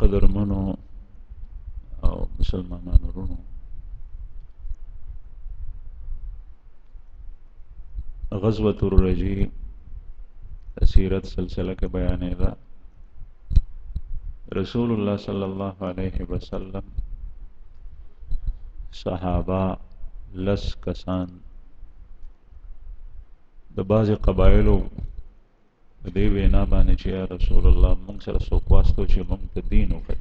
قدرمنو او مسلمانانو ورونو، غزوة الرجی سیرت سلسلہ کے بیانے دا رسول اللہ صلی اللہ علیہ وسلم صحابہ لس کسان د بعض قبائلو دی وینا باندې چې یا رسول الله مونږ سره څوک واستو چې مونږ ته دین وکړي،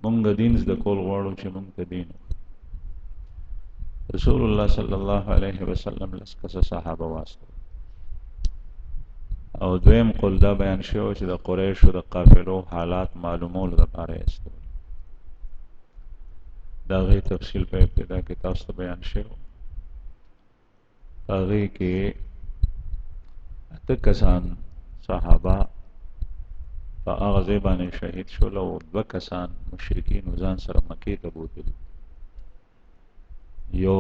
مونږ دین زده کول غواړو چې مونږ ته دین وکړي. رسول الله صلی الله علیه وسلم لس کسه صحابه واستو، او دویم قول دا بیان شو چې د قریشو د قافلو حالات معلومولو دپاره یې استول. د هغې تفصیل په ابتدا کې تاسو ته بیان شو. هغې کې اته کسان صحابه په هغه ځای باندې شهید شول او دوه کسان مشرکین ځان سره مکې ته بوتلي. یو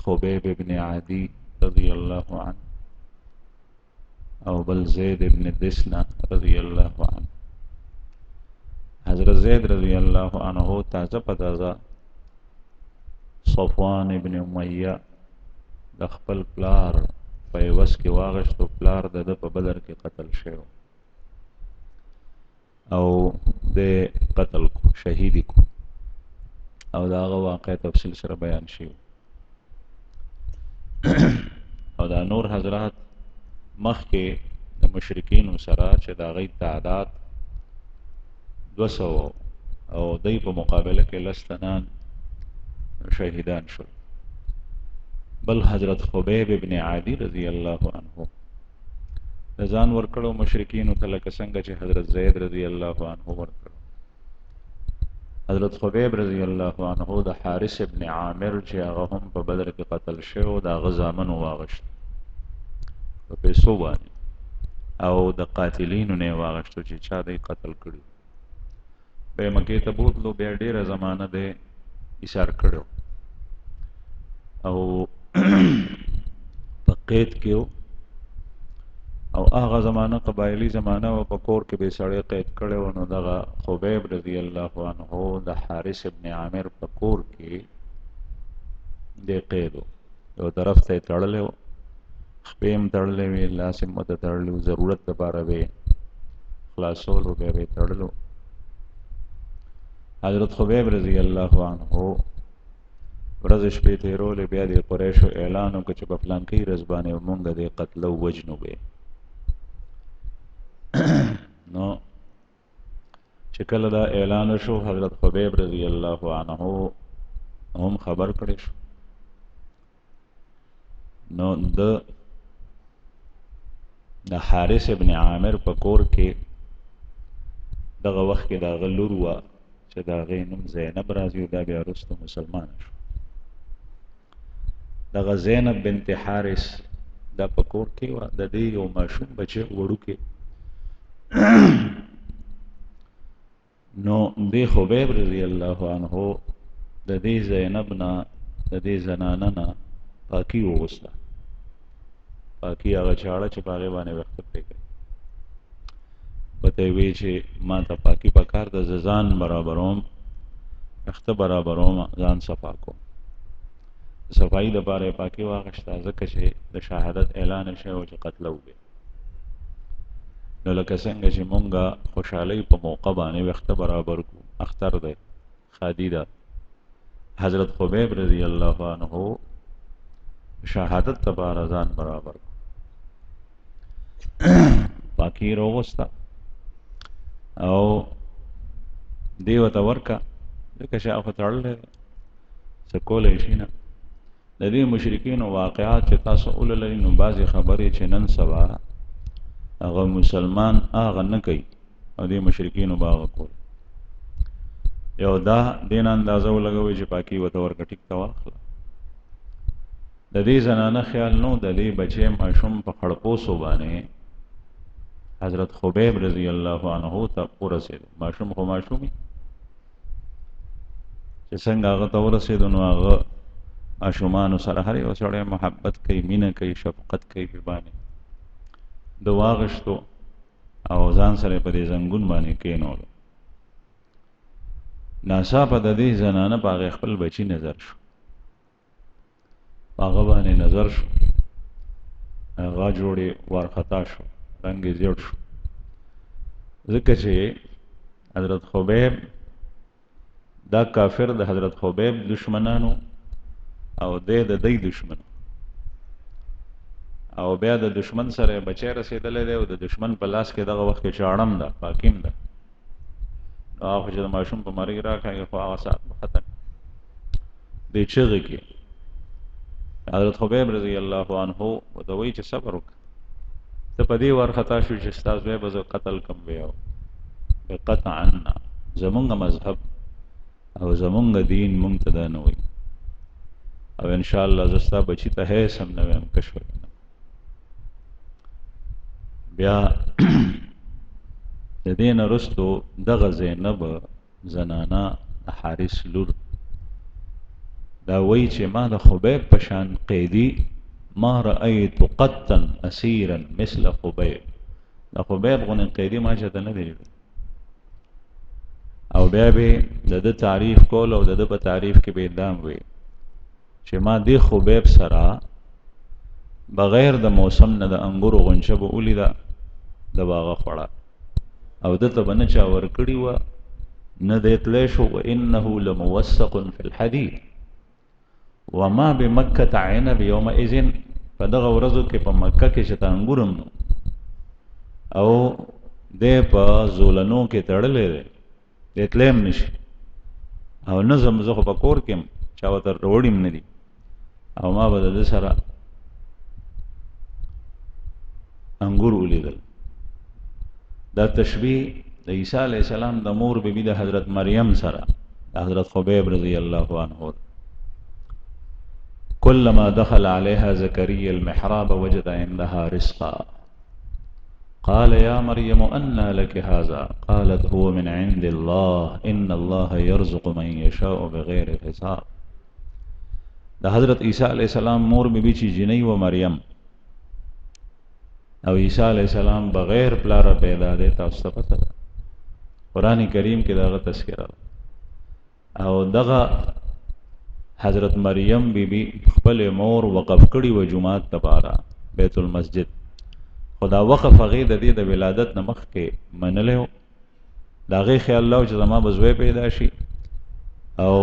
خبیب ابن عدی رضی الله عنه او بل زید ابن دسنه رضی الله عنه. حضرت زید رضی الله عنه تازه په تازه صفوان ابن امیہ د خپل پلار په عوض کې واغشتو. پلار د ده په بدر کې قتل شو او د قتل کو شهیدی کو، او دا هغه واقع تفصیل سره بیان شي. او دا نور حضرات مخکې د مشرکینو سره چې د هغې تعداد 200 او دی په مقابله کې لس تنان شهیدان شول. بل حضرت خبیب ابن عدی رضی الله عنه د ځان ورکړو مشرکینو ته، لکه څنګه چې حضرت زید رضی الله عنه ورکړو. حضرت خبیب رضی الله عنه د حارث ابن عامر چې هغه هم په بدر کې قتل شو، د هغه زامن واغشت په پیسو باندې، او د قاتلینو نه واغشتو چې چا دی قتل کړي. به مکې ته بوتلو، بیا ډیره زمانه دی ایثار کړو او په قید کې او هغه زمانه قبایلی زمانه او په کور کې به سړی قید کړی و. نو دغه خبیب رضی الله عنه د حارث ابن عامر په کور کې د قید و، یو طرف ته یې تړلی و، خپې هم تړلی وې، لاس هم ورته تړلی و، ضرورت دپاره به یې خلاصولو، بیا به یې تړلو. حضرت خبیب رضی الله عنه ورځ شپې تېرولې، بیا د قریشو اعلان وکړه چې په فلانکۍ ورځ باندې مونږ د قتلو وجنو به. نو چې کله دا اعلان شو، حضرت خبیب رضی الله عنه هم خبر کړی شو. نو د حارث ابن عامر په کور کې دغه وخت کې د هغه لور وه چې د هغې نوم زینب راځي، دا بیا وروسته مسلمانه شو. دغه زینب بنت حارث دا په کور کې وه، د دې یو ماشوم بچی وړوکی. نو دې خبیب رضی الله عنه د دې زینب نه، د دې زنانه نه پاکي وغوسته. پاکي هغه چاړه چې په هغې باندې ویښته پرېږدي. ورته یې ویې چې ما ته پاکي پکار ده، زه ځان برابروم، ویښته برابروم، ځان صفا کوم. صفایي دپاره یې پاکي واخېسته، ځکه چې د شهادت اعلان شوی و چې قتلو به. نو لکه څنګه چې مونږه خوشحالۍ په موقع باندې ویښته برابر کړو، اختر دی، خادي ده، حضرت خبیب رضی الله عنه شهادت دپاره ځان برابر کړو. پاکي یې راوغوسته او دې ورته ورکړه، ځکه شاوخوا تړلی دی، څه کولی شي نه. د دې مشرکینو واقعات چې تاسو ولولئ، نو بعضې خبرې چې نن سبا هغه مسلمان هغه نه کوي، او دې مشرکینو به هغه کول. یو دا دې نه اندازه ولګوئ چې پاکي ورته ورکړه، ټیک ته واخله. د دې زنانه خیال نو د دې بچی ماشوم په خړپوسو باندې حضرت خبیب رضی الله عنه ته ورسېدو. ماشوم خو ماشومي چې څنګه هغه ته ورسېدو، نو هغه ماشومانو سره هر یو سړی محبت کوي، مینه کوي، شفقت کوي پې باندې. د واغشتو او ځان سره په دې زنګون باندې کېنول. ناڅاپه د دې زنانه په هغې خپل بچي نظر شو، په هغه باندې نظر شو، هغه جوړې وارخطا شو، رنګ یې زیړ شو، ځکه چې حضرت خبیب دا کافر د حضرت خبیب دشمنانو او دی د دی دشمن، او بیا د دشمن سره بچی رسېدلی دی او د دشمن په لاس کې دغه وخت کې چاړم ده، پاکیم ده. هغه خو چې د ماشوم په مرګ راکاږي خو هغه ساعت به ختم دی چغې کې. حضرت خبیب رضی الله عنه ورته وایي چې صبر وکړه، ته په دې وارخطا شو چې ستا زوی به زه قتل کم وی قطعا زمونږ مذهب او زمونږ دین مونږ ته دا نه وایي، او انشاءالله زه ستا بچي ته هیڅ هم نه ویم کشف نه. بیا د دې نه وروستو دغه زینب زنانه د حارث لور دا وایي چې ما د خبیب په شان قیدي ما رأیت قطا اسیرا مثل خبیب، د خبیب غونې قیدي ما چاته نه دی لیدلی. او بیا به د ده تعریف کول او د ده په تعریف کې به دام وي چې ما دې خبیب سره بغیر د موسم نه د انګورو غنچه به ولیده، د باغه خوړه او ده ته به نه چا ورکړي وه نه دی تلی شو. وانه لموثق فی الحدید وما بمکة عنب یومئذ، په دغه ورځو کې په مکه کې چې ته انګور هم نو او دی په زولنو کې تړلی دی، دی تلی هم نشي او نه ځم زه خو په کور کې یم چا ورته راوړي هم نه دي، او ما به د ده سره انګور ولیدل. دا تشبیه د عیسی علیه السلام د مور بیبي د حضرت مریم سره د حضرت خبیب رضی الله عنه. كلما دخل عليها زكريا المحراب وجد عندها رزقا قال يا مريم أنى لك هذا قالت هو من عند الله إن الله يرزق من يشاء بغير حساب. د حضرت عیسی علیه السلام مور بیبي چې جنۍ و مریم، او عیسی علیه السلام بغیر پلاره پیدا دی، تاسو ته پته ده قرآن کریم کې دغه تذکره ده. او دغه حضرت مریم بیبي خپل مور وقف کړي و جمعات لپاره بیت المسجد، خدا وقف هغې د دې د ولادت نه مخکې منلی و. د هغې خیال الله چې زما به زوی پیدا شي او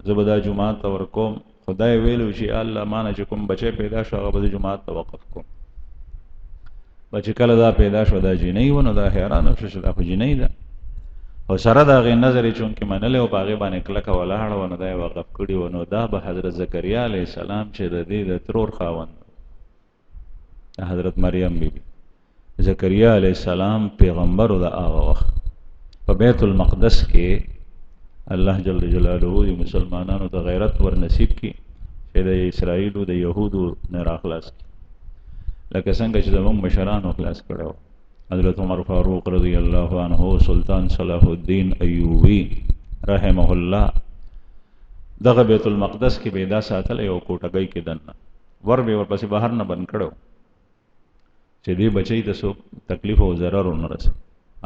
زه به دا جمعات ته ورکوم، خدای ویلو چې الله ما نه چې کوم بچی پیدا شو هغه به زه جمعات ته وقف کوم. چې کله دا پیدا شو دا جنۍ و نو دا حیرانه شو چې دا خو جنۍ ده، او سره د هغې نظر یې چونکې منلی و په هغې باندې کلکه ولاړه و نو دا یې وقف کړي و. نو دا به حضرت زکریا علیه السلام چې د دې د ترور خاوند د حضرت مریم بیبي زکریا علیه السلام پیغمبر د هغه وخت په بیت المقدس کې الله جل جلاله د مسلمانانو ته غیرت ور نصیب کړي چې د اسرائیلو د یهودو نه راخلاص کړي، لکه څنګه چې زموږ مشرانو خلاص کړی و. حضرت عمر فاروق رضی الله عنه، سلطان صلاح الدین ایوبی رحمه الله، دغه بیت المقدس کې به دا ساتل یو کوټګۍ کې دننه ور به ورپسې بهر نه بند کړو چې دې بچی ته څوک تکلیف او ضرر ونه رسي.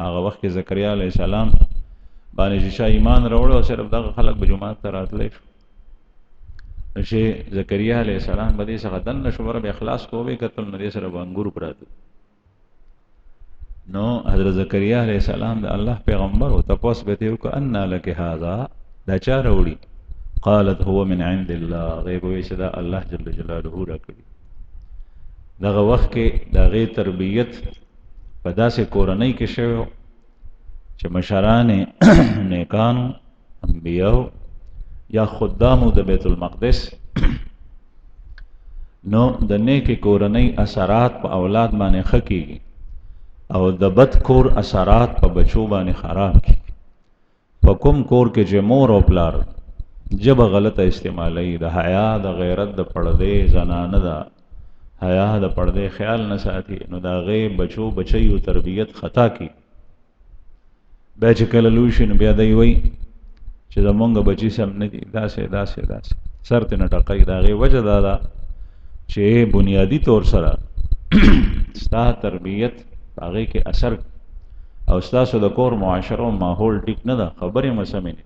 هغه وخت کې زکریا علیه السلام باندې چې شاه ایمان راوړ او صرف دغه خلک به جمعات ته راتلی شو چې زکریا علیه السلام به دې څخه دننه شو، ور به اخلاص کو به کتل نو دې سره به انګور پراته. نو حضرت زکریا علیہ السلام د الله پیغمبر او تپوس به ته وک ان لک هذا دا چا راوړي، قالت هو من عند الله، غیب وی چې دا الله جل جلاله راکړي. دغه وخت کې د غي تربیت په داسې کورنۍ کې شوی چې مشران نیکانو انبیاء یا خدامو د بیت المقدس نو د نیک کورنۍ اثرات په اولاد باندې خکېږي او د بد کور اثرات په بچو باندې خراب کی. په کوم کور کې چې مور او پلار جبه غلطه استعمالی، د حیا د غیرت د پردې زنانه د حیا د پردې خیال نه ساتي، نو دا غي بچو بچیو تربیت خطا کی. بیا چې کله لوی شي نو بیا دی وی چې زمونږ بچی سم نه دي، داسې داسې داسې سر ته نه ټکوي. د هغې وجه دا ده چې بنیادی طور سره ستا تربیت هغې کې اثر او ستاسو د کور معاشره او ماحول ټیک نه ده، خبرې مسمې نه،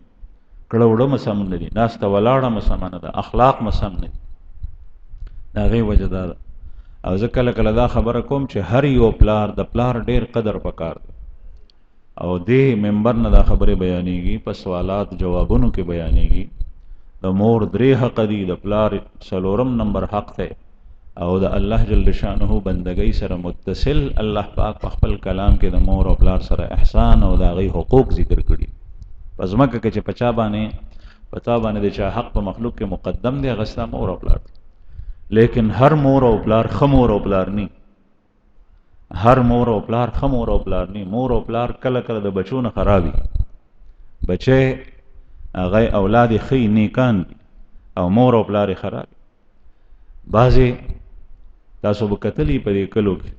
کړه وړه مسم نه دي، ناسته ولاړه مسم نه ده، اخلاق مسم نه دي. د هغې وجه دا ده. او زه کله کله دا خبره کوم چې هر یو پلار د پلار ډیر قدر پکار دی. او دې منبر نه دا خبرې بیانېږي، په سوالات جوابونو کې بیانېږي. د مور درې حق دي، د پلار څلورم نمبر حق دی. او د الله جل شانه بندګۍ سره متصل الله پاک په خپل کلام کې د مور او پلار سره احسان او د هغې حقوق ذکر کړي. په ځمکه کې چې په چا باندې د چا حق په مخلوق کې مقدم دی، هغه ستا مور او پلار دی. لیکن هر مور او پلار ښه مور او پلار نی، هر مور او پلار ښه مور او پلار نی. مور او پلار کله کله د بچو نه خرابي، بچی هغه اولاد ښې نیکان او مور او پلار خرابي. بعضې تاسو به کتلی په دې کلو کې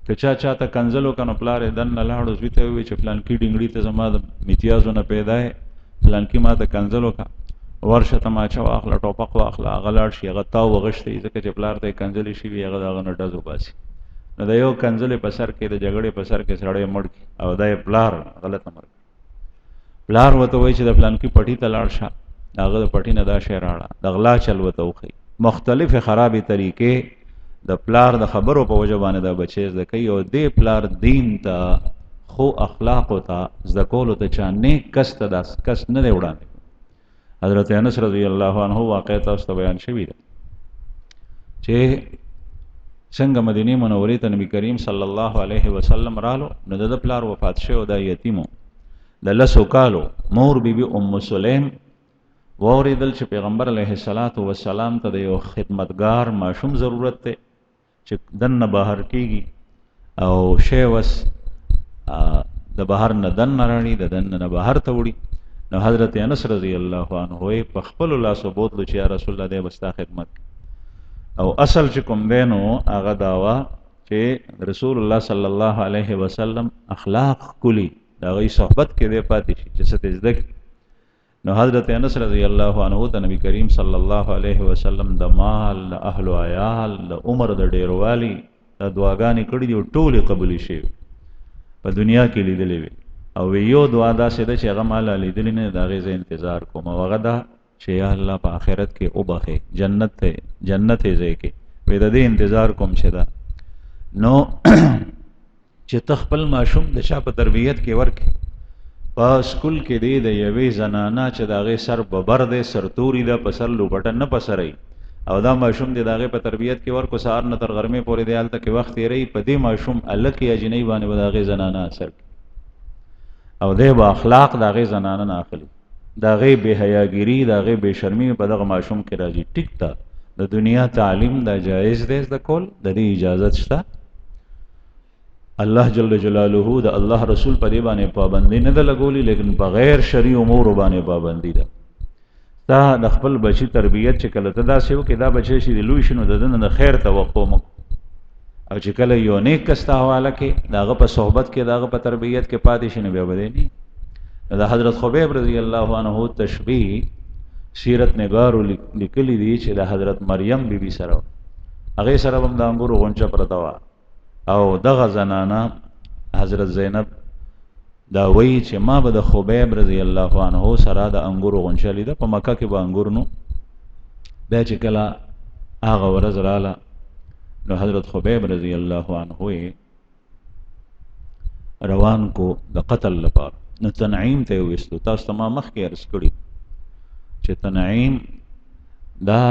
که چا ته کنځلو که نو پلار یې دننه لاړو، زوی ته ووایي چې فلانکي ډنګړي ته زما د امتیازو نه پیدا یې، فلانکي ما ته کنځل وکړه، ورشه تماچه واخله، ټوپک واخله، هغه لاړ شي، هغه تاو وغښتی، ځکه چې پلار ته یې کنځلې شوي، هغه د هغه نه ډز وباسي. نو د یو کنځلې په سر کې، د جګړې په سر کې سړی مړ کړي، او دا یې پلار غلطه مړ کړي. پلار ورته وایي چې د فلانکي پټي ته لاړ شه، هغه د پټي نه دا شی راړه، د غلا چل ورته وښیي. مختلفې خرابې طریقې د پلار د خبرو په وجه باندې دا بچی زده کوي. او دې پلار دین ته، خو اخلاقو ته، زده کولو ته چا نیک کس ته دا کس نه دی وړاندې. حضرت انس رضی الله عنه واقع تاسو ته بیان شوي ده چې څنګه مدینې منورې ته نبی کریم صلی الله علیه وسلم رالو، نو د پلار وفات شوی، دا یتیمو د لسو کالو. مور بیبي ام سلیم واورېدل چې پیغمبر علیه السلام ته د یو خدمتګار ماشوم ضرورت دی چې دننه بهر کېږي او شی وس د بهر نه دننه راړي، د دننه نه بهر ته وړي. نو حضرت انس رضی الله عنه په خپلو لاسو بوتلو چې یا رسول الله دی به ستا خدمت. او اصل چې کوم دی نو هغه دا وه چې رسول الله صلی الله علیه وسلم اخلاق ښکلي، د هغوی صحبت کې دی پاتې شي چې څه ته زده کړي. نو حضرت انس رضی الله عنه ته نبی کریم صلی الله علیه وسلم د مال، د اهل و عیال، د عمر د ډیروالي د دعاګانې کړي دي او ټولې قبولې شوي په دنیا کې لیدلې وي. او یو دعا داسې ده چې هغه ما لا لیدلې نه، د هغې زه انتظار کوم، او هغه ده چې یا الله په آخرت کې وبخې، جنت یې ځای کې وایي د دې انتظار کوم چې ده. نو چې ته خپل ماشوم د چا په تربیت کې ورکې، په سکول کې دی د یوې زنانه چې د هغې سر ببر دی، سرتوري ده، په سر لوپټه نه په سروي، او دا ماشوم دی د هغې په تربیت کې ورکو، سهار نه تر غرمې پورې دی هلته کې وخت تېروي، په دې ماشوم هلک یا جنۍ باندې به د هغې زنانه اثر کوي، او دی به اخلاق د هغې زنانه نه اخلي. د هغې بې حیاګیري، د هغې بې شرمي په دغه ماشوم کې راځي. ټیک ده، د دنیا تعلیم دا جایز دی زده کول، د دې اجازت شته. الله جل جلاله د الله رسول په دې باندې پابندي نه ده لګولي، لیکن په غیر شرعي امورو باندې پابندي ده. تا د خپل بچي تربیت چې کله ته داسې وکړې، دا بچی چې د لوی شي نو د ده نه د خیر توقع مه، او چې کله یو نیک کس ته حواله کړې، د هغه په صحبت کې، د هغه په تربیت کې پاتې شي، نو بیا به دی نه. د حضرت خبیب رضی الله عنه تشبیه سیرت نگارو لیکلی دي چې د حضرت مریم بیبي سره، هغې سره هم د انګورو غونچه پرته وه، او دغه زنانه حضرت زینب دا وایي چې ما به د خبیب رضی الله عنه سره د انګورو غونچه لیده، په مکه کې به انګور نو. بیا چې کله هغه ورځ راله، نو حضرت خبیب رضی الله عنه روان کو د قتل لپاره. نو تنعیم ته یې ویستو. تاسو ته ما مخکې عرض کړي چې تنعیم دا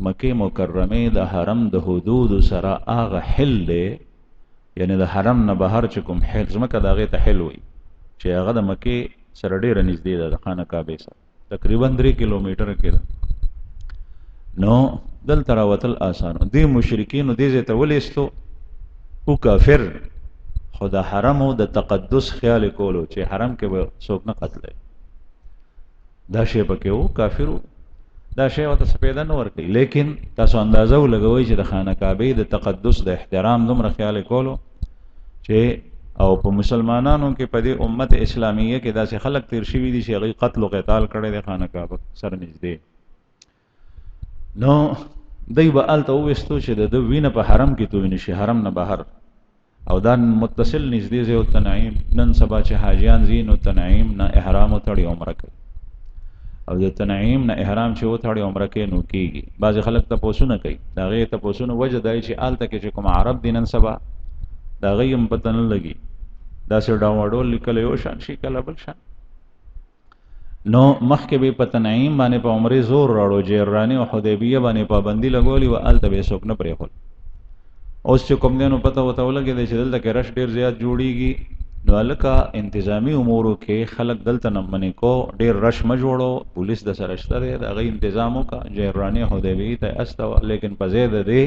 مکې مکرمې د حرم د حدودو سره هغه حل دی، یعنی د حرم نه بهر چې کوم حل ځمکه د هغې ته حل وایي، چې هغه د مکې سره ډېره نږدې ده، د خانه کعبې سره تقریبا 3 کیلومیټره کې ده. نو دلته راوتل آسانو. دې مشرکینو دې ځای ته ولیستو، او کافر، خو د حرم او د تقدس خیال کولو چې حرم کې به څوک نه قتلوي، دا شی پکې و، کافر و، دا شی ورته څه پیدا نه ورکوي. لیکن تاسو اندازه ولګوئ چې د خانه کعبې د تقدس د احترام دومره خیال کولو چې، او په مسلمانانو کې په دې امت اسلامیه کې داسې خلک تیر شوي دي چې هغوی قتل و قتال کړی دی خانه کعبه سره نږدې. نو دوی به هلته وویستو چې د ده وینه په حرم کې توی نه شي، حرم نه بهر، او دا متصل نږدې ځای او تنعیم نن سبا چې حاجیان ځي نو تنعیم نه احرام وتړي عمره کوي او د تنعیم نه احرام چې وتړي عمره کوي نو کېږي. بعضې خلک تپوسونه کوي د هغې تپوسونه وجه دا چې هلته کې چې کوم عرب دي نن سبا د هغوی هم پته نه لګي داسې ډاواډول لیکلی یو شان شي کله بل شان. نو مخکې به په تنعیم باندې په عمرې زور راړو جیراني او حدیبیه باندې پابندي لګولي و هلته به یې څوک نه پرېښول. اوس چې کوم دی نو پته ورته ولګېدی چې دلته کې رش ډېر زیات جوړېږي نو هلکه انتظامي امورو کې خلک دلته نه منې کو ډېر رش مه جوړو پولیس د سره شته دی د هغوی انتظام وکړه جیراني حدیبیې ته یې استوه. لیکن په ځای د دې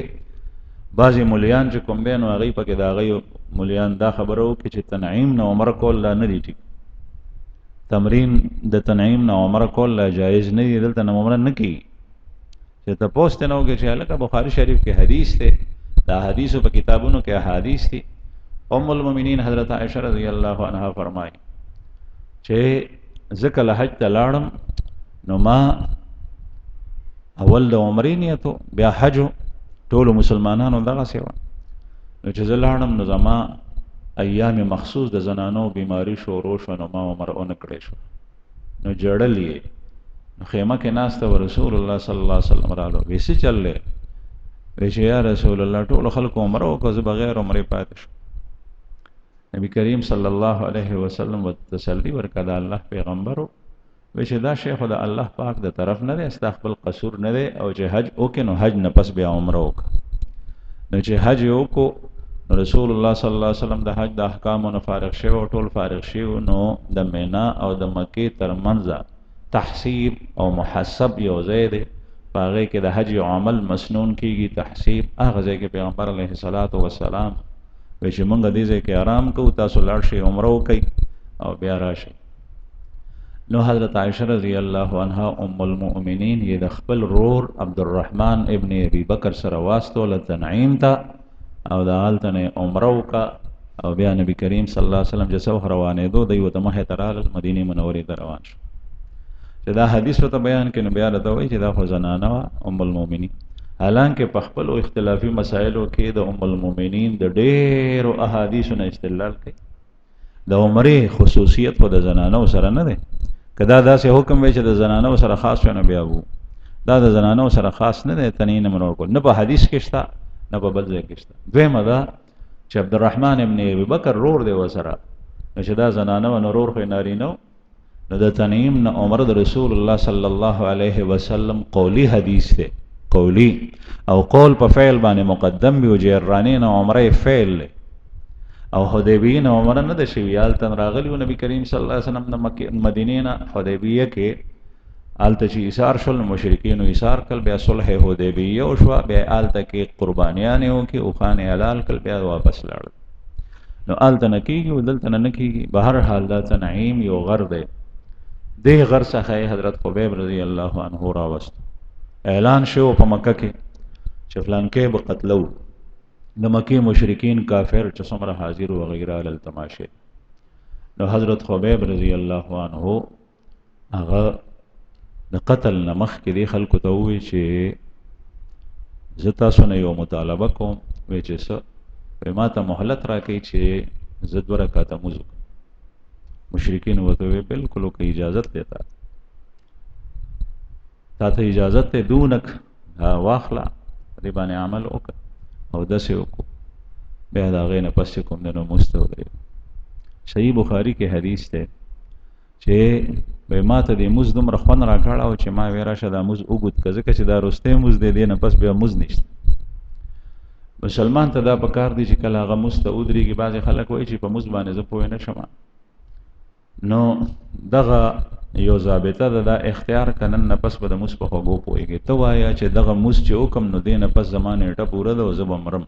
بعضې مولیان چې کوم دی نو هغوی پکې د هغوی مولیان دا خبره وکړي چې تنعیم نه عمره کول لا نه دي ټیک تمرین د تنعیم نه عمره کول لا جایز نه دي دلته نه عمره نه کېږي. چې تپوس ته نه وکړي چې هلکه بخاري شریف کې حدیث دی دا حدیثو په کتابونو کې احادیث دي. ام المؤمنین حضرت عائشہ رضی اللہ عنہا فرمائی چې زه کله حج ته لاړم نو ما اول د عمرې نیتو بیا حجو ټولو مسلمانانو دغسې وه نو چې زه لاړم نو زما ایام مخصوص د زنانو بیماری شروع شوه نو ما عمره ونه کړی شو نو جړل یې نو خیمه کې ناسته و رسول الله صلی الله علیه وسلم رالو وی څه چل دی وی چې یا رسول الله ټولو خلکو عمره وکړه زه بغیر عمرې پاتې شو. نبی کریم صلی الله علیه وسلم و تسلی ورکړه د الله پیغمبرو وی چې دا شی خو د الله پاک د طرف نه دی ستا خپل قصور نه دی او چې حج وکړې نو حج نه پس بیا عمره وکړه. نو چې حج یې وکړو نو رسول الله صلی الله علیه وسلم د حج د احکامو نه فارغ شوی او ټول فارغ شوي نو د مینا او د مکې تر منځه تحصیب او محسب یو ځای دی په هغې کې د حج یو عمل مسنون کېږي تحصیب هغه ځای کې پیغمبر علیه الصلاة وسلام وی چې مونږ دې ځای کې آرام کوو تاسو لاړ شئ عمره وکئ او بیا راشئ. نو حضرت عائشہ رضی اللہ عنہا ام المؤمنین یہ د خپل رور عبدالرحمن ابن ابی بکر سره واستوله تنعیم ته او د هلته نه عمره وکړه او بیا نبی کریم صلی الله علیه وسلم چې څه وخت روانېدو دوی ورته مخې ته راغلل مدینې منورې ته روان شو. چې دا حدیث ورته بیان کړي نو بیا راته وایي چې دا خو زنانه وه ام المؤمنین حالانکه په خپلو اختلافي مسایلو کې د ام المؤمنین د ډېرو احادیثو نه استدلال کوي. د عمرې خصوصیت خو د زنانو سره نه دی که دا داسې حکم وی چې د زنانو سره خاص شو نو بیا وو دا د زنانو سره خاص نه دی تنعیم منور کول نه په حدیث کې شته نه په بل ځای کې شته. دویمه دا چې عبدالرحمن ابن ابي بکر رور دی ورسره نو چې دا زنانه و نو رور خو یې نارینه و نو د تنعیم نه عمره د رسول الله صلی الله علیه وسلم قولی حدیث دی قولی او قول په فعل باندې مقدم وي او جیراني نه عمره فعل دی او حدیبیه نه عمره نه ده شوي هلته راغلي و نبي کریم صلی الله علیه وسلم د مدینې نه حدیبیه کې هلته چې ایثار شول مشرکینو ایثار کړل بیا صلح حدیبیه وشوه بیا هلته کې قربانیانې وکړې اوښانې حلال کړل بیا واپس لاړل. نو هلته نه کېږي او دلته نه کېږي. به هر حال دا تنعیم یو غر دی دې غر څخه حضرت خبیب رضی الله عنه راوست اعلان شو په مکه کې چې فلانکې به قتلو د مکې مشرکین کافر چې څومره حاضر وغیره علی التماشه. نو حضرت خبیب رضی الله عنه هغه د قتل نه مخکې دې خلکو ته ووایي چې زه تاسو نه یو مطالبه کوم وایي چې څه وایي ما ته مهلت راکوي چې زه 2 رکعته لمونځ وکړم. مشرکین ورته وایي بالکل که اجازت دی تا ته اجازت دی دونک واخله دې باندې عمل وکړه او داسې وکړو بیا د هغې نه پس چې کوم دی نو لمونځ ته ودرېږو. صحیح بخاري کې حدیث دی چې وایي ما ته دې لمونځ دومره خوند راکړی او چې ما ویې راشه دا لمونځ اوږد که ځکه چې دا وروستی لمونځ دی دې نه پس بیا لمونځ نشته. مسلمان ته دا پکار دی چې کله هغه لمونځ ته ودرېږي. بعضې خلک وایي چې په لمونځ باندې زه پوه نه شم نو دغه یو ضابطه ده دا اختیار که نن نه پس به د لمونځ په خوږو پوهېږي. ته وایه چې دغه لمونځ چې وکړم نو دې نه پس زما نیټه پوره ده او زه به مرم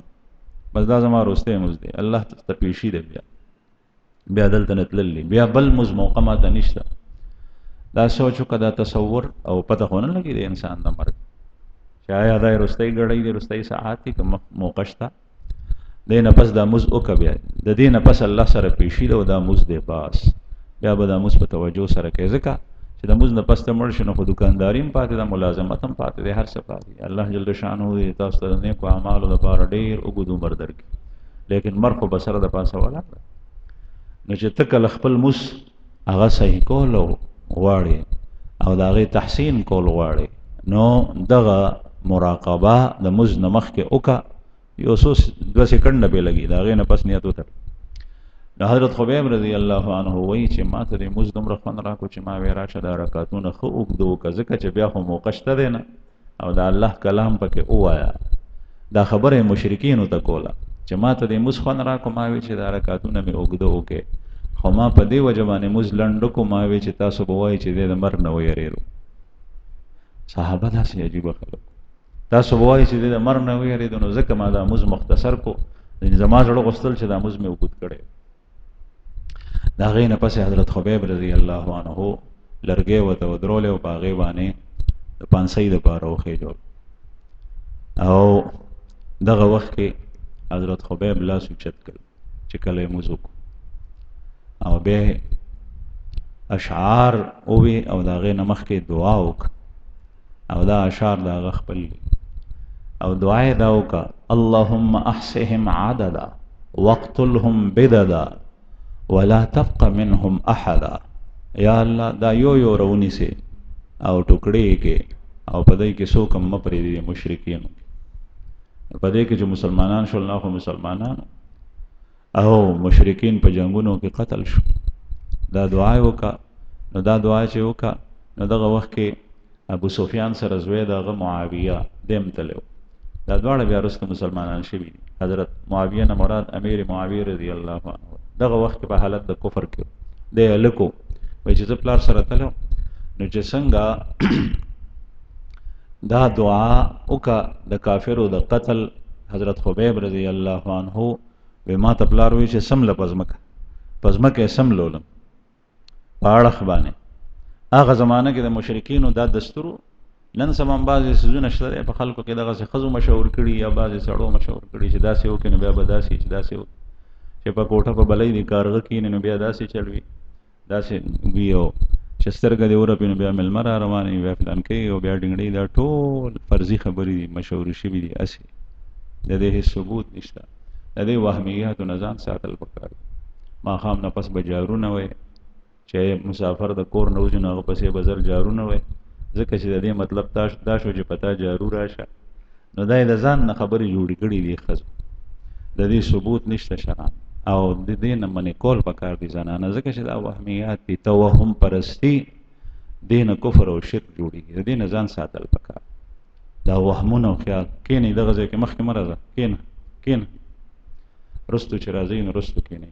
بس دا زما وروستی لمونځ دی الله ته پیشي دی بیا دلته نه تللی بیا بل لمونځ موقع ماته نشته. دا سوچ وکړه دا تصور او پته خو نه لګي د انسان د مرګ چې آیا دا وروستی ګړی دی وروستی ساعت دی که موقع شته دې نه پس دا لمونځ وکړه بیا د دې نه پس الله سره پیشي ده او دا لمونځ دی بس بیا به دا لمونځ په توجه سره کوي ځکه چې د لمونځ نه پس ته مړ شي نو خو دوکانداري هم پاتې ده ملازمت هم پاتې دی هر څه پاتې. الله جل شانه دې تاسو ته د نیکو اعمالو لپاره ډېر اوږد عمر درکړي لیکن مر خو بسره د پاسه ولاړ نو چې ته کله خپل موس هغه صحیح کول غواړې او د هغې تحسین کول غواړې نو دغه مراقبه د موز نه مخکې وکړه یو څو 2 سکنډه پې لګي د هغې نه پس نیت وتړ نو حضرت خبیب رضی الله عنه وایي چې ما ته د موز دومره خوند راکړو چې ما وی راشه دا رکعتونه ښه اوږده وکړه ځکه چې بیا خو موقع شته دی نه او د الله کلام پکې ووایه دا خبره مشرکینو ته کوله چې ما ته د موز خوند راکړو ما وی چې دا رکعتونه مې اوږده وکړې خو ما په دې وجه باندې موز لنډ وکړو ما وی چې تاسو به وایي چې دی د مرګ نه ویرېدو صحابه داسې عجیبه خلک تاسو به وایي چې دی د مرګ نه ویرېدو نو ځکه ما دا موز مختصر کو زما زړه غوښتل چې دا موز مې اوږد کړی د هغې نه پسې حضرت خبیب رضی الله عنه لرګی ورته ودرولی او په هغې باندې د پانسۍ دپاره وخېجول او دغه وخت کې حضرت خبیب لاس اوچت کړ چې کله یې مونځ وکړو او بیا اشعار ووي او د هغې نه مخکې دعا وکړه او دا اشعار د هغه خپل او دعا یې دا وکړه اللهم احصهم عددا واقتلهم بددا ولا تبق منهم احدا یا الله دا یو رونیسي او ټوکړې کې او په دې کې څوک هم مه پرېږدي مشرکینو په دې کې چې مسلمانان شول نه خو مسلمانان او مشرکین په جنګونو کې قتل شو دا دعا یې وکړه نو دا دعا چې وکړه نو دغه وخت کې ابو سفیان سره زوی د هغه معاویه دیم تللی دا دواړه بیا وروسته مسلمانان شوي دي حضرت معاویه نه مراد امیر معاویه رضی الله عنه دغه وخت کې په حالت د کفر کې دی هلکو وایي چې زه پلار سره تللی نو چې څنګه دا دعا وکړه د کافرو د قتل حضرت خبیب رضی الله عنه وی ما ته پلار وایي چې سمله په ځمکه یې سملولم په اړخ باندې هغه زمانه کې د مشرکینو دا دستور نن سبا هم بعضې څیزونه شته دی په خلکو کې دغسې ښځو مشهور کړي یا بعضې سړو مشهور کړي چې داسې وکړي نو بیا به داسې چې داسې وکړي چې په کوټه په بلۍ دي کارغه کښېني نو بیا داسې چل وي داسې وي او چې سترګه دې ورپي نو بیا مېلمه را روان وي بیا فلان کوي او بیا ډنګړي دا ټول فرضي خبرې دي مشهورې شوي دي هسې د دې هېڅ ثبوت نشته د دې وهمیاتو نه ځان ساتل پکار دي ماښام نه پس به جارونه وی چې مسافر د کور نه وځي نو هغه پسې به زر جارونه وی ځکه چې د دې مطلب دا شو چې پتا جارو راشه نو دا یې د ځان نه خبرې جوړې کړي دي ښځو د دې ثبوت نشته شرعاً او د دې نه منې کول پکار دي زنانه ځکه چې دا وهمیات دي توهم پرستي دې نه کفر او شرک جوړېږي د دې نه ځان ساتل پکار دا وهمونه او خیال کښېنئ دغه ځای کې مخکې مه راځه کښېنه رستو چې راځئ نو رستو کښېنئ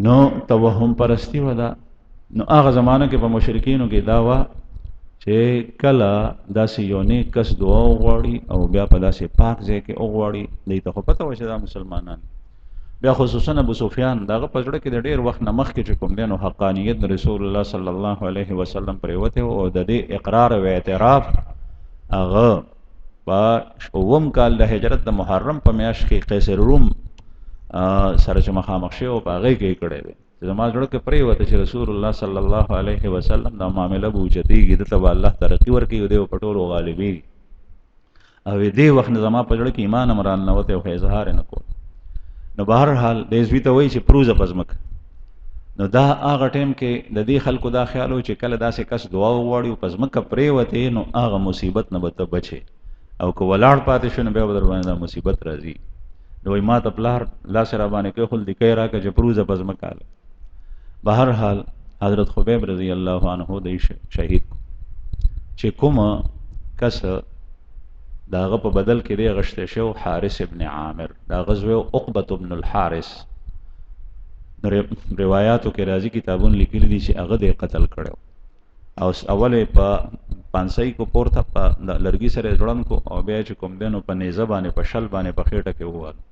نو توهم پرستی و دا نو هغه زمانه کې په مشرکینو کې دا وه چې کله داسې یو نیک کس دعا وغواړي او بیا په داسې پاک ځای کې وغواړي دوی ته خو پته وه چې دا مسلمانان بیا خصوصا ابو سفیان د هغه په زړه کې د ډېر وخت نه مخکې چې کوم دی نو حقانیت د رسول الله صلی الله علیه وسلم پرېوتی و او د دې اقرار او اعتراف هغه په 7 کال د هجرت د محرم په میاشت کې قیصر روم سره چې مخامخ شوی او په هغې کې یې کړی دی چې زما زړه کې پرېوته چې رسول الله صلی الله علیه وسلم دا معامله به اوچتېږي دته به الله ترقي ورکوي او دی به په ټولو غالبېږي او دې وخت نه زما په زړه کې ایمان هم راننوتی او اظهار یې نه کول نو بهرحال د حزبي ته وایي چې پروزه په ځمکه نو دا هغه ټایم کې د دې خلکو دا خیال و چې کله داسې کس دعا وغواړي او په ځمکه پرېوتې نو هغه مصیبت نه به ته بچې او که ولاړ پاتې شو نو بیا به در باندې دا مصیبت راځي نو وایي ما ته پلار لاس را باندې کېښول دي کوي راکړه چې پروزه په ځمکه هله بهرحال حضرت خبیب رضی الله عنه دی شهید چې کومه کس د هغه په بدل کې دی غشتی شو حارث ابن عامر د هغه زوی عقبة ابن الحارث روایاتو کې راځي کتابونه لیکلي دي چې هغه دی قتل کړی او اول یې په پانسۍ کو پورته په لرګي سره یې ځوړند کو او بیا چې کوم دی نو په نیزه باندې په شل باندې په خېټه کې ووهلو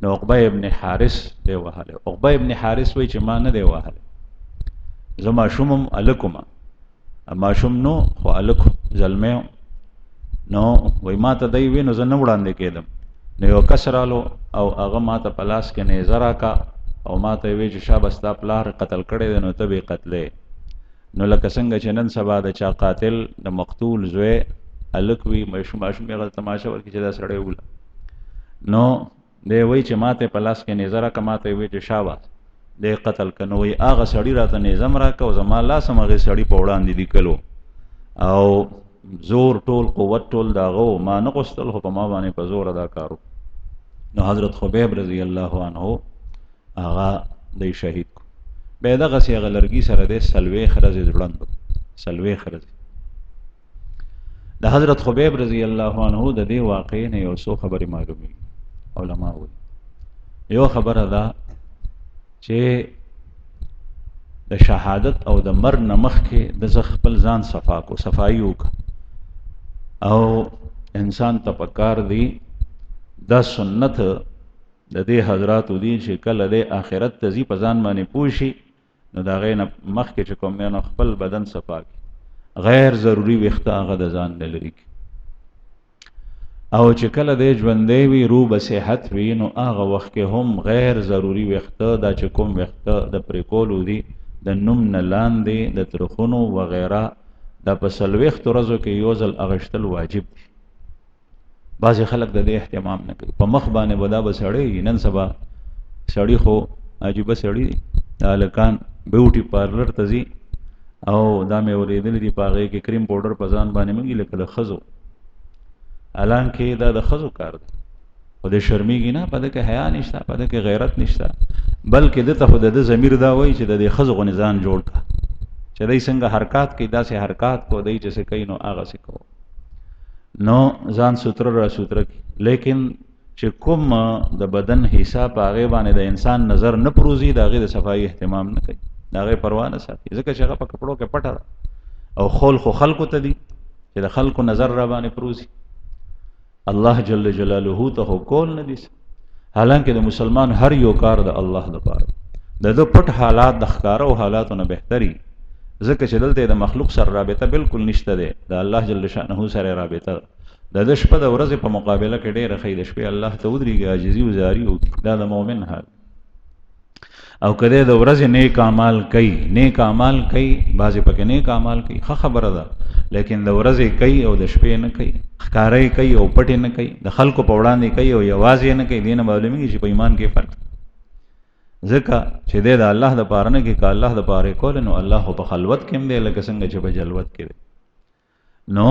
نو عقبه ابن حارث دی وهلی عقبه ابن حارث وایي چې ما نه دی وهلی زه ماشوم هم هلک وم ماشوم نو خو هلک زلمی نو وایي ما ته دی وی نو زه نه وړاندې کېدم نو یو کس رالو او هغه ما ته په لاس کې نیزه راکړه او ما ته یې وی چې شابه ستا پلار قتل کړی دی نو ته به یې قتلې نو لکه څنګه چې نن سبا د چا قاتل د مقتول زوی هلک وي ماشوم یې هغه تماشه ورکړي چې دا سړی وله نو دی وایي چې ماته په لاس کې نیزه راکړه، ماته یې وایي چې شاباس دی قتل که. نو وایي هغه سړي راته نیزه م راکړه او زما لاس هم هغې سړي په وړاندې لیکلو او زور ټول قوت ټول د هغه و، ما نه غوښتل خو په ما باندې په زوره دا کار و. نو حضرت خبیب رضی الله عنه هغه دی شهید کو. بیا دغسې هغه لرګي سره دی څلوېښت ورځې ځوړند و، څلوېښت ورځې. د حضرت خبیب رضی الله عنه د دې واقعې نه یو څو خبرې معلومېږي. علما وایي یو خبره ده چې د شهادت او د مرګ نه مخکې د خپل ځان صفا کو، صفایي وکړه. او انسان ته پکار دی دا سنت د دې حضراتو دي چې کله د آخرت ته ځي په ځان باندې پوه شي نو د هغې نه مخکې چې کوم دی نو خپل بدن صفا کړي، غیر ضروري ویښته هغه د ځان نه لرې کړي. او چې کله دی ژوندی وي روح به صحت وي نو هغه وخت کې هم غیر ضروري ویښته دا چې کوم ویښته د پرې کولو دي د نوم نه لاندې د ترخونو وغیره دا په څلوېښتو ورځو کې یو ځل اغوښتل واجب دي. بعضې خلک د دې اهتمام نه کوي، په مخ باندې به دا به سړی نن سبا سړي خو عجیبه سړي دي، د هلکان بیوټي پارلر ته ځي او دا مې اورېدلي دي په هغې کې کریم پاوډر په ځان باندې مږي لکه د ښځو، حالانکې دا د ښځو کار دی خو د شرمېږي نه، په ده کې حیا نشته، په ده کې غیرت نشته، بلکې ده ته خو د ده ضمیر دا وایي چې د دې ښځو غوندې ځان جوړ کړه چې دی څنګه حرکات کوي داسې حرکات کو، دی چې څه کوي نو هغسې کوو، نو ځان سوتره را سوتره کړي. لیکن چې کوم د بدن حصه په هغې باندې د انسان نظر نه پروزي د هغې د صفایي اهتمام نه کوي، د هغې پروا نه ساتي، ځکه چې هغه په کپړو کې پټه ده او خول خو خلکو ته دي چې د خلکو نظر را باندې پروزي. الله جل جلاله ته خو کول نه دي. حالانکه د مسلمان هر یو کار د الله لپاره د ده پټ حالات د ښکاره حالاتو نه بهتري، ځکه چې دلته د مخلوق سره رابطه بالکل نشته دی، د الله جل شانه سره رابطه د ده شپه د ورځې په مقابله کې ډېره ښه د شپې الله ته ودرېږي عاجزي و زاري وکړي، دا د مؤمن حال. او که دی د ورځې نیک اعمال کوي، نیک اعمال کوي، بعضې پکې نیک اعمال کوي ښه خبره ده، لیکن د ورځې کوي او د شپې نه کوي، ښکاره کوي او پټې نه کوي، د خلکو په وړاندې کوي او یوازې نه کوي، دې نه معلومېږي چې په ایمان کې فرق، ځکه چې دی د الله دپاره نه کوي، که الله دپاره یې کولی نو الله خو په خلوت کې هم دی لکه څنګه چې په جلوت کې دی. نو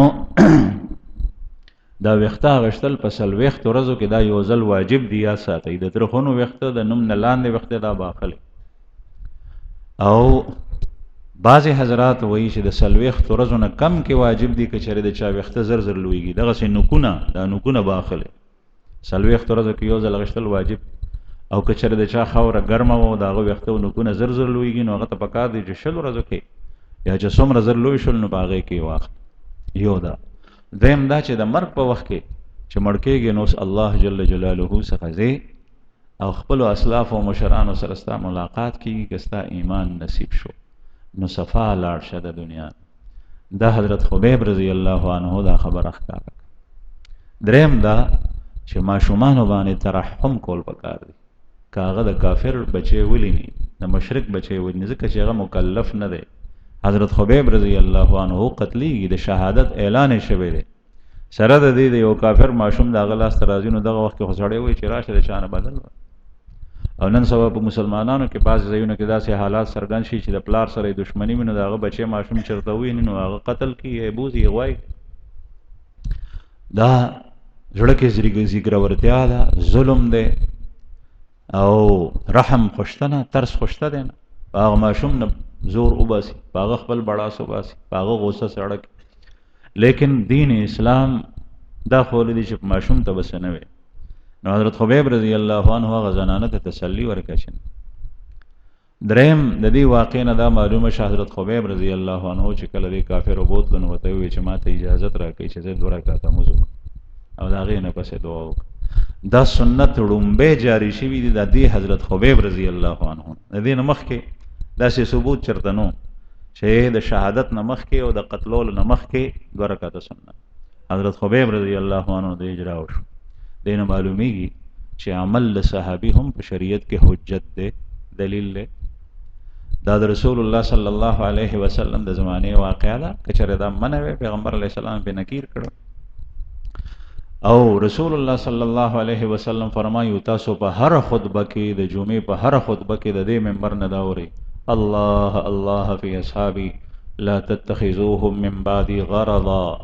دا ویښته اغوښتل په څلوېښتو ورځو کې دا یو ځل واجب دي، یاد ساتئ. د ترخونو ویښته د نوم نه لاندې ویښته دا باخلي. او بعضې حضرات وایي چې د څلوېښتو ورځو نه کم کې واجب دي که چېرې د چا ویښته زر زر لویږي، دغسې نوکونه دا نوکونه باخلي، څلوېښتو ورځو کې یو ځل اغوښتل واجب. او که چېرې د چا خاوره ګرمه و د هغه ویښته او نوکونه زر زر لویږي نو هغه ته پکار دی چې 20 ورځو کې یا چې څومره زر لوی شول نو په هغې کې واخلي. یو دا. دویم دا چې د مرګ په وخت کې چې مړ کېږي نو اوس الله جل جلاله څخه ځې او خپلو اسلافو او مشرانو سره ستا ملاقات کېږي، که ستا ایمان نصیب شو نو صفا لاړ شه د دنیا. دا حضرت خبیب رضی الله عنه دا خبره ښکاره. دریم دا چې ماشومانو باندې ترحم کول پکار دی، که هغه د کافر بچی ولیني، د مشرک بچی ولیني، ځکه چې هغه مکلف نه دی. حضرت خبیب رضی الله عنه قتلیږي، د شهادت اعلان یې شوی دی، سره د دې د یو کافر ماشوم د هغه لاس ته راځي نو دغه وخت کې خو سړی وایي چې راشه د چا نه بدل. او نن سبا په مسلمانانو کې بعضې ځایونو کې داسې حالات څرګند شي چې د پلار سره یې دښمني وي نو د هغه بچی ماشوم چېرته وویني نو هغه قتل کړي یا یې بوځي یې غوايي. دا زړه کې زیږرورتیا ده، ظلم دی او رحم خوشته ترس خوشته دی نه. په هغه ماشوم نه زور وباسي، په هغه خپل بړاس وباسي، په هغه غوسه سړک. لیکن دین اسلام دا خولی دی چې په ماشوم ته بس نه وي. نو حضرت خبیب رضی الله عنه هغه زنانه ته تسلی ورکړه. دریم د دې واقع نه دا معلومه شه حضرت خبیب رضی الله عنه چې کله دې کافر وبوتلو نو ورته وویل چې ما ته اجازت راکړئ چې زه 2 رکعته لمونځ وکړم او د هغې نه پسې دعا وکړه. دا سنت ړومبی جاری شوي دي د دې حضرت خبیب رضی الله عنه. د دې نه مخکې داسې ثبوت چېرته نو چې د شهادت نه مخکې او د قتلولو نه مخکې 2 رکعته سنت حضرت خبیب رضی الله عنه د اجرا وشو. دې نه معلومیږي چې عمل له صحابي هم په شریعت کې حجت دی، دلیل دی. دا د رسول الله صلی الله علیه وسلم د زمانې واقعه ده، که چېرې دا منع وی پیغمبر علیه السلام پې نکیر کړو او رسول الله صلی الله علیه وسلم فرمایي تاسو په هر خطبه کې د جمعې په هر خطبه کې د دې منبر نه داوري الله الله فی اصحابي لا تتخذوهم من بعدي غرضا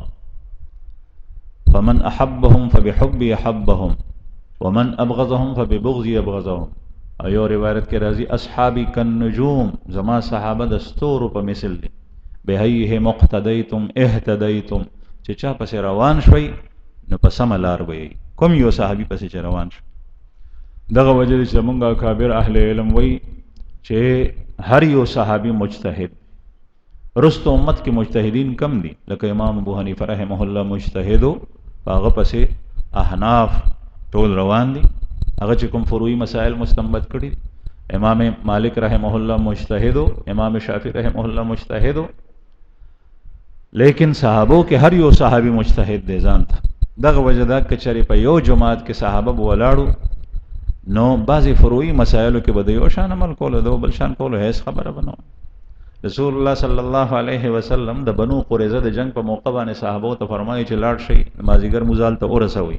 فمن احبهم فبحبي احبهم ومن ابغضهم فببغضي ابغضهم. ایو روایت کې راځي اصحابي كالنجوم، زما صحابه د ستورو په مثل دي، بهيه مقتدیتم اهتدیتم، چې چا پس روان شوي نو په سم لار وي. کوم یو صحابي پس چې روان شو. دغه وجه چې موږ کابر اهل علم وي چې هر یو صحابي مجتهد. رست امت کې مجتهدین کم دي، لکه امام ابو حنیفه رحمه الله مجتهدو، هغه پسې احناف ټول روان دي، هغه چې کوم فروعي مسائل مستنبط کړي. امام مالک رحمه الله مجتهدو، امام شافعی رحمه الله مجتهدو، لیکن صحابو کې هر یو صحابي مجتهد دی ځان ته. دغه وجه دا کچری په یو جماعت کې صحابه ولاړو نو بعضی فروعي مسائلو کې به یو شان عمل کول، دو بل شان کول، هیڅ خبره بنو. رسول الله صلی الله علیه وسلم د بنو قریظه د جنگ په موقع باندې صحابو ته فرمایي چې لاړ شي مازیګر مزال ته ورسوي.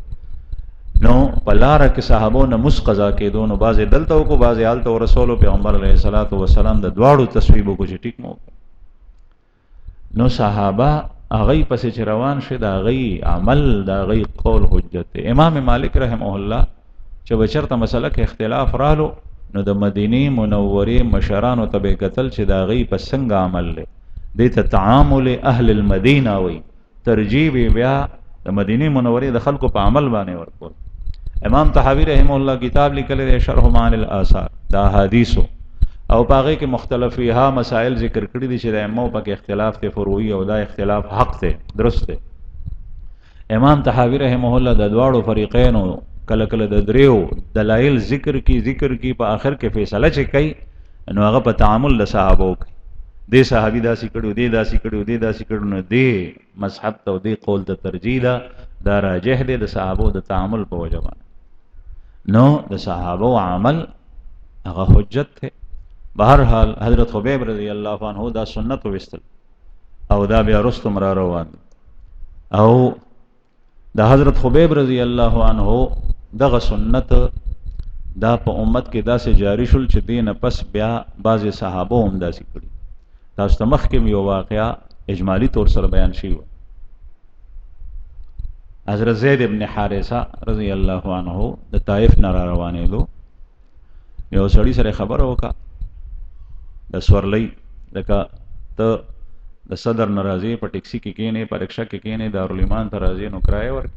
نو په لار کې صحابو نه مسقزا کېدو، نو بعضې دلته وکړو بعضې هلته ورسولو. پیغمبر علیه الصلاة والسلام د دواړو تصویب وکړو چې ټیک مو. نو صحابه هغه پسې چې روان شي د هغه عمل د هغه قول حجت دی. امام مالک رحمه الله چې بچرته مسله کې اختلاف رالو نو د مدینه منورې مشرانو ته به قتل چې د هغه په څنګه عمل لې دې ته تعامل اهل المدینه وي، ترجیح بیا د مدینه منورې د خلکو په عمل باندې ورکول. امام طحاوی رحمه الله کتاب لیکلی دی شرح معانی الاثار د احادیثو، او پاغه کې مختلفیها مسائل ذکر کړی دي چې د ائمه په کې اختلاف ته فروعي او دا اختلاف حق ته درست دی. امام طحاوی رحمه الله د دواړو فریقینو کله کله د دریو دلایل ذکر کی په آخر کې فیصله چې کوي نو هغه په تعامل له صحابو کوي. دې صحابي داسې کړو، دې داسې کړو، دې داسې کړو، نو دې مذهب ته او دې قول ته ترجیح ده، دا راجح دی د صحابو د تعامل په وجه باندې. نو د صحابو عمل هغه حجت ته. بہرحال حضرت خبیب رضی اللہ عنہ دا سنت وستل او دا بیا رستم را روان، او دا حضرت خبیب رضی اللہ عنہ دغه سنت دا په امت کې دا سه جاری شول چې دین پس بیا بعض صحابه هم داسې کړي. تاسو ته مخکې یو واقعا اجمالی طور سره بیان شوی. حضرت زید ابن حارثه رضی اللہ عنہ د طائف نه را روانېدو، یو سړی سره خبر وکړه د سورلی لکه ته د صدر ناراضي په ټیکسي کې کېنې، په رکشا کې کېنې، دارالایمان ته راځي نو کرایه ورکړي.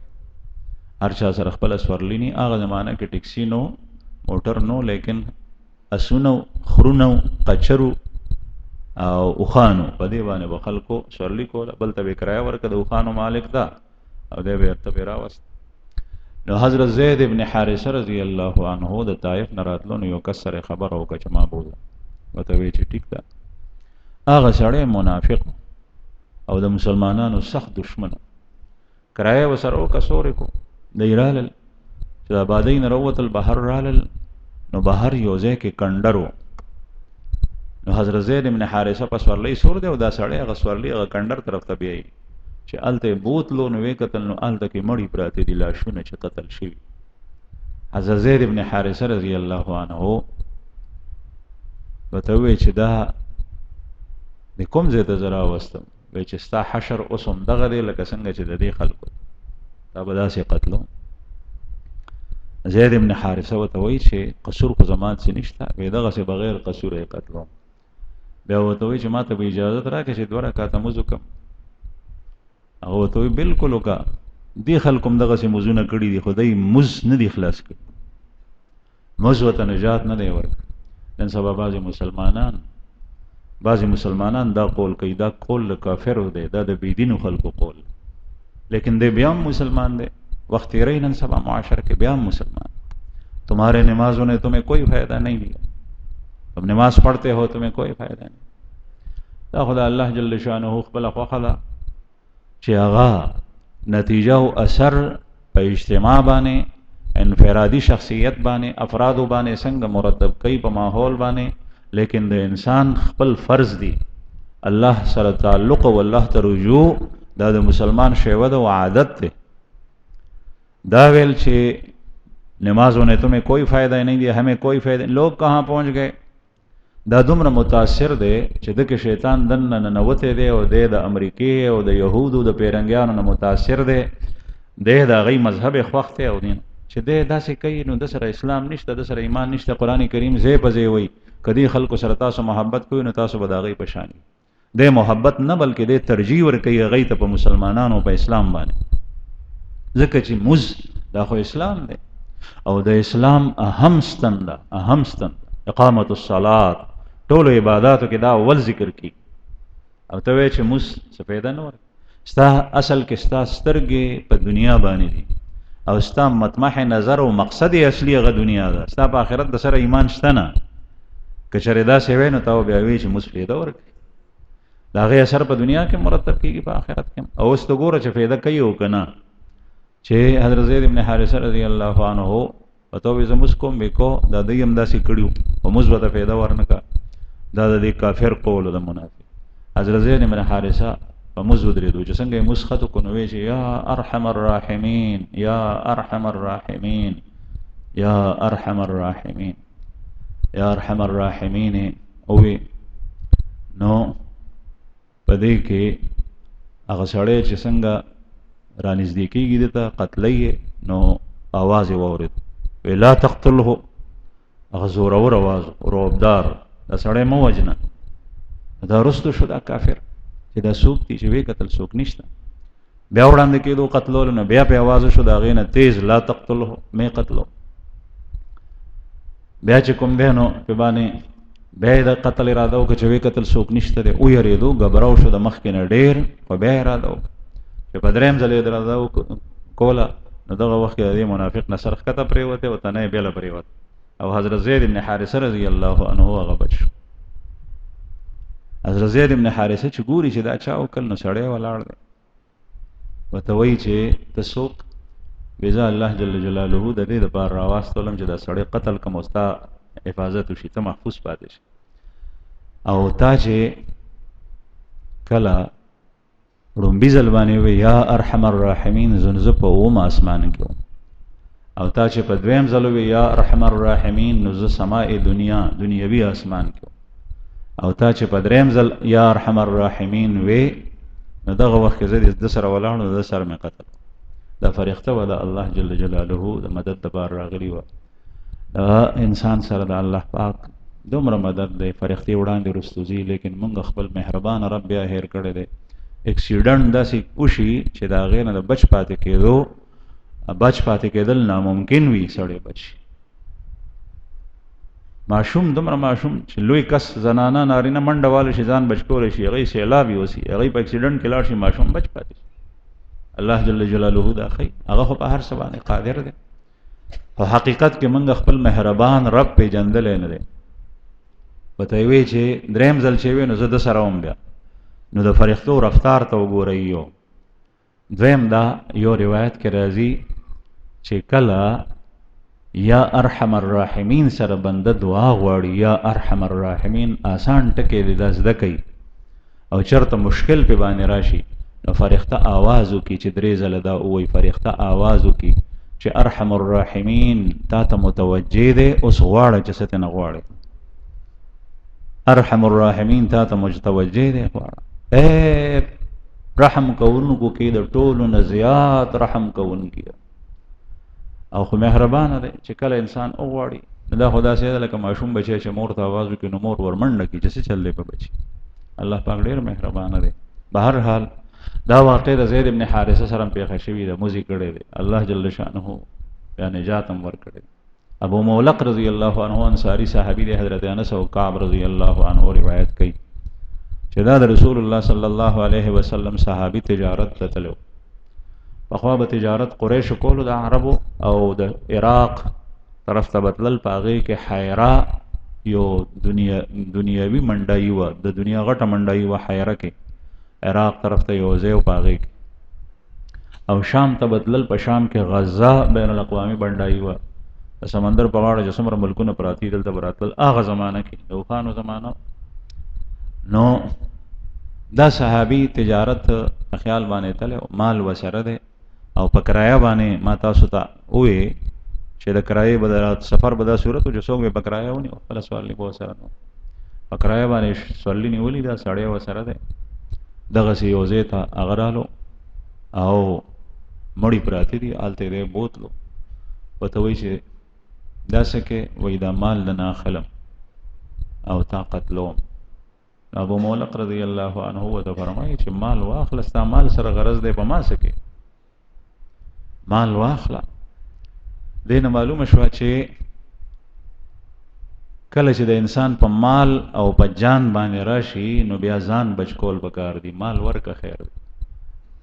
هر چا سره خپل سورلی نی. هغه زمانه کې ټیکسي نو، موټر نو، لیکن اسونو، خرونو، قچرو او اوخانو په دې باندې به خلکو سورلی کوله. بل ته به کرایه ورکړه، د اوخانو مالک دا او دی به ورته راوست. نو حضرت زید ابن حارثه رضی الله عنه د طائف نه راتلو نو یو کس سره خبر وکړه چې ما بوله وته وی چې ټیک ده. هغه سړی منافق او د مسلمانانو سخت دشمن، کرایه وسره وکړه سورې کو د ایرالل چې د آبادۍ نه راووتل بهر رالل نو بهر یو ځای کې کنډر و. نو حضرت زید ابن حارثه په سورلۍ سور دی او دا سړی هغه سورلۍ هغه کنډر طرف ته بیایي چې هلته بوتلو نو وی کتل نو هلته کې مړي پراته دي لاشونه چې قتل شوي. حضرت زید ابن حارثه رضی الله عنه ورته وی چې دا د کوم ځای ته زه راوستم؟ وی چې ستا حشر اوس هم دغه دی لکه څنګه چې د دې خلکو دا به داسې قتلو. زید ابن حارثه ورته وی چې قصور خو زما څه نشته، وی دغسې بغیر قصوره یې قتلوم. بیا ورته وی چې ما ته به اجازت راکړې چې 2 رکعته مونځ وکړم. هغه ورته وی بالکل وکړه، دې خلکو هم دغسې مونځونه کړي دي خو دی مونځ نه دي خلاص کړي، مونځ ورته نجات نه دی ورکړی. نن سبا بعضی مسلمانان دا قول کوي، دا قول کافرو دی، دا د بيدینو خلکو قول، لیکن دی بیا مسلمان دی. وقت تیرے نن سبا معاشر کے بیا مسلمان. تمہارے نمازوں نے تمہیں کوئی فائدہ نہیں دیا، تم نماز پڑھتے ہو تمہیں کوئی فائدہ نہیں. دا خدا اللہ جل شانہ خپل خوخلا چې هغه نتیجه او اثر په اجتماع باندې، انفرادی شخصیت باندې، افرادو باندې څنګه مرتب کوي په ماحول باندې. لیکن د انسان خپل فرض دی الله سره تعلق او الله ته رجوع، دا د مسلمان شیوه ده او عادت ده. दावेल छे नमाजों ने तुम्हें कोई फ़ायदा नहीं दिया, हमें कोई फ़ायदा। लोग कहाँ पहुँच गए? دا دومره متاثر دی چې دغه شیطان دنه ننوته دی او د امریکای او د يهودو د پیرنګیانو نه متاثر دی، د غي مذهب خوخته او دین چې د داسې کوي نو د سره اسلام نشته، د سره ایمان نشته. قران کریم زی په زی وای کدی خلکو سره تاسو محبت کوئ نو تاسو به د غي پشان د محبت نه بلکې د ترجیح ور کوي غي ته په مسلمانانو په اسلام باندې، ځکه چې مز دا خو اسلام دی او د اسلام اهم ستن ده، اهم ستن اقامت الصلاه ټول عبادتو کې دا اول ذکر کی او ته وای چې مس سفیدا نور ستا اصل کې ستا سترګې په دنیا باندې دي او ستا مطمح نظر او مقصد اصلي غ دنیا ده، ستا په آخرت د سره ایمان شته نه. کچره دا سی وای نو تا بیا وی چې مس فایده ورکړي، دا غي اثر په دنیا کې مرتب کیږي په آخرت کې. او است ګوره چې فایده کوي او کنه چې حضرت زید ابن حارثه رضی الله عنه پتو وي زموس کوم وکو دا دیم داسې کړیو او مثبت فایده ورنکا، دا د کافر قول د منافق. حضرت زید بن حارثه په مزو درېدو چې څنګه مسخته کو نو وی چې یا ارحم الراحمین یا ارحم الراحمین یا ارحم الراحمین یا ارحم الراحمین او نو پدې کې هغه سړی چې څنګه رانږدې کېږي دته قتلې نو आवाज واورید ولا تقتله، هغه زورور आवाज روبدار دا سړی مو وجنه. دا رستو شو دا کافر چې دا سوق دي چې وی قتل سوق نشته، بیا وړاندې کېدو قتلول نه بیا په आवाज شو دا غینه تیز لا تقتله مې قتلو. بیا چې کوم دینو په باندې بیا د قتل اراده وکړه چې وی قتل سوق نشته دی او یریدو غبراو شو د مخ کې نه ډیر په بیا اراده وکړه چې په دریم ځل یې اراده کوله نو دغه وخت کې د منافق نصر خطه پریوته او تنه بیل پریوته او حضرت زید ابن حارثه رضی الله عنه هغه بچ. حضرت زید ابن حارثه چې ګوري چې دا چا وکړ نو سړی ولاړ دی وته وی چې تسوق بيزا الله جل جلاله د دې لپاره راواستولم چې دا سړی قتل کوم او ستا حفاظت وشي ته محفوظ پاتې شي. او تا چې کله رومبي ځلبانې وی یا ارحم الراحمین زنزه په اوم اسمان کې او تا چې په دویم ځلو وی یا ارحم الراحمین نو ز سماء دنیا دنیوي اسمان کې او تا چې په دریم ځل یا ارحم الراحمین وی نو دغه وخت کې زه د سره ولاړو د سره مې قتل. دا فرښتہ و د الله جل جلاله د مدد لپاره راغلی و. دا انسان سره د الله پاک دومره مدد دی فرښتې وړاندې رستوزی، لیکن موږ خپل مهربان رب بیا هیر کړی دی. اکسیډنټ داسې وشي چې دا غیر نه بچ پاتې کېدو بچ پاتې کېدل ناممکن وي، سړی بچ ماشوم دومره ماشوم چې لوی کس زنانه نارینه منډه واله شي ځان بچ کولی شي، هغې سیلاب یوسي، هغې په اکسیډنټ کې لاړ شي ماشوم بچ پاتې شي. الله جل جلاله دا خی هغه خو په هر څه باندې قادر دی. په حقیقت کې موږ خپل مهربان رب پیژندلی نه دی. ورته یې وی چې دریم ځل چې وی نو زه د سره وم بیا نو د فرښتو رفتار ته وګورئ. یو دویم دا یو روایت کې راځي چې کله یا ارحم الراحمین سره بنده دعا غواړي یا ارحم الراحمین آسان ټکی دی دا زده کوي او چرته مشکل په باندې راشي نو فرښتہ आवाज وکړي چې درې ځله دا وایي، فرښتہ आवाज وکړي چې ارحم الراحمین تا ته متوجه دی اوس غواړه چې څه ته نه غواړي، ارحم الراحمین تا ته متوجه دی غواړه. رحم کوونکو کې د ټولو نه زیات رحم کوونکی او خو مهربانه دی چې کله انسان وغواړي نو دا خدا سي لکه ماشوم بچی چې مور ته आवाज وکړي نو مور ورمنډه کوي چې څه چل دی په بچي. الله پاک ډېر مهربانه دی. به هر حال دا واقع د زید ابن حارثه سره پیښه شوې ده، موزي کړی دی، الله جل شانه یا نجات هم ورکړي. ابو مولق رضی الله عنه انصاری صحابي دی، حضرت انس او کعب رضی الله عنه روایت کوي چې دا د رسول الله صلی الله علیه وسلم صحابي تجارت ته تلو. پخوا به تجارت قریش کولو د عربو او د عراق طرف ته بتلل، پاغې کې حیرا یو دنیاوی منډای و، د دنیا غټه منډای و حیرا کې، عراق طرف ته یو ځای پاغې کې، او شام ته بتلل، په شام کې غزه بین الاقوامی منډای و، د سمندر په غاړه چې څومره ملکونه پراتی دلته براتل هغه زمانه کې د وخانو زمانه. نو دا صحابي تجارت خیال باندې تله مال وسره ده او په کرایه باندې ما تاسو ته وې چې د کرایه بدلات سفر به دا صورت چې څوک به په کرایه ونی خپل سوال نه کوو سره نو په کرایه باندې سوال نه ولې دا سړی و سره ده دغه سی یوځه ته اغرالو او مړی پراتی دي آلته دې بوتلو پته وای چې دا سکه وای دا مال لنا خلم او طاقت لوم ابو مولق رضی الله عنه وته فرمایي چې مال واخل استا مال سره غرض دی په ما سکه مال واخلا دین معلومه شو چې کله چې د انسان په مال او په جان باندې راشي نو بیا ځان بچ کول پکار دي مال ورکه خیر دی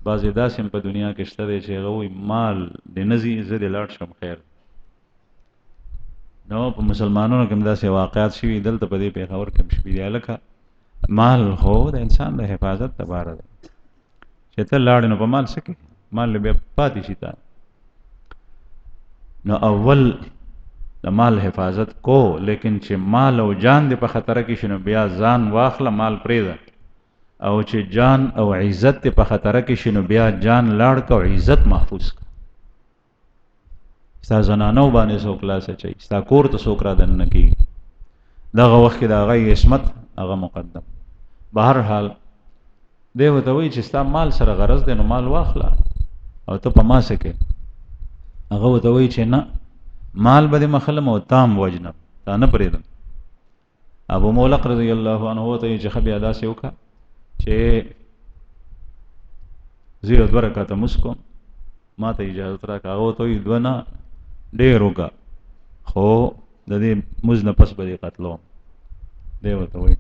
بعضې داسې په دنیا کې شته دی چې هغه وایي مال د نځي زه د لاړ شم خیر نو په مسلمانانو کې هم داسې واقعات شوي دلته په دې پېښور کې هم شوي دي هلکه مال خو د انسان د حفاظت لپاره دی چې ته لاړې نو په مال څه کوې مال بیا پاتې شي تا نو اول د مال حفاظت کو لیکن چې مال او جان دې په خطره کې شي نو بیا ځان واخله مال پرېږده او چې جان او عزت دې په خطره کې شي نو بیا جان لاړ که او عزت محفوظ که ستا زنانو باندې څوک لاس اچوي ستا کور ته څوک را دننه کېږي دغه وخت کې د هغه عصمت هغه مقدم بهر حال دی ورته وایي چې ستا مال سره غرض دی نو مال واخله او ته په ما څه کوې هغه ورته وایي چې نه مال به دې مخلم او تام وجنم تا نه پرېږدم ابو مولق رضی الله عنه ورته وایي چې ښه بیا داسې وکړه چې زه یو 2 رکعته مونځ کوم ما ته اجازت راکړه هغه ورته وایي 2 نه ډېر وکړه خو د دې مونځ نه پس به دې قتلوم دی ورته وایي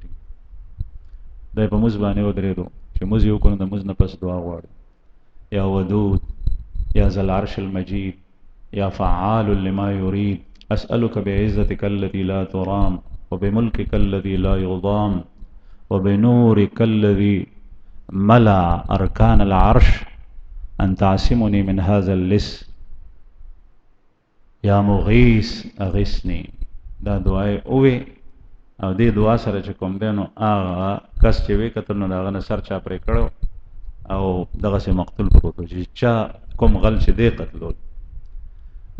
دی په مونځ باندې ودرېدو چې مونځ یې وکړو نو د مونځ نه پس دعا غواړي یا ودود یا ذا العرش المجید یا فعال لما يريد أسألك بعزتك التي لا ترام وبملكك الذي لا يضام وبنورك الذي ملأ أركان العرش أن تعصمني من هذا اللص يا مغيث أغثني دا دعای اوه او دې دعا سره چې کوم دی نو هغه کس چې وی کتل نو د هغه نه سر چا پرې کړو او دغسې مقتول پروت و چې چا کوم غل چې دی قتلول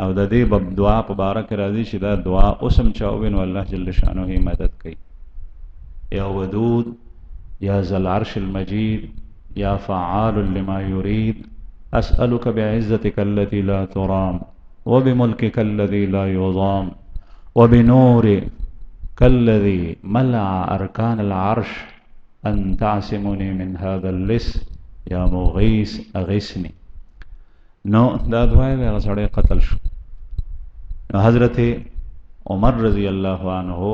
او د دې دعا په باره کې راځي چې دا دعا اوس هم چا ووایي نو الله جل شانه یې مدد کوي یا ودود یا ذا العرش المجید یا فعال لما يريد أسألك بعزتك التي لا ترام وبملكك الذي لا يضام وبنورك الذي ملأ أركان العرش أن تعصمني من هذا اللص يا مغيث أغثني نو دا دعای هغه سړی قتل شو نو حضرت عمر رضی الله عنه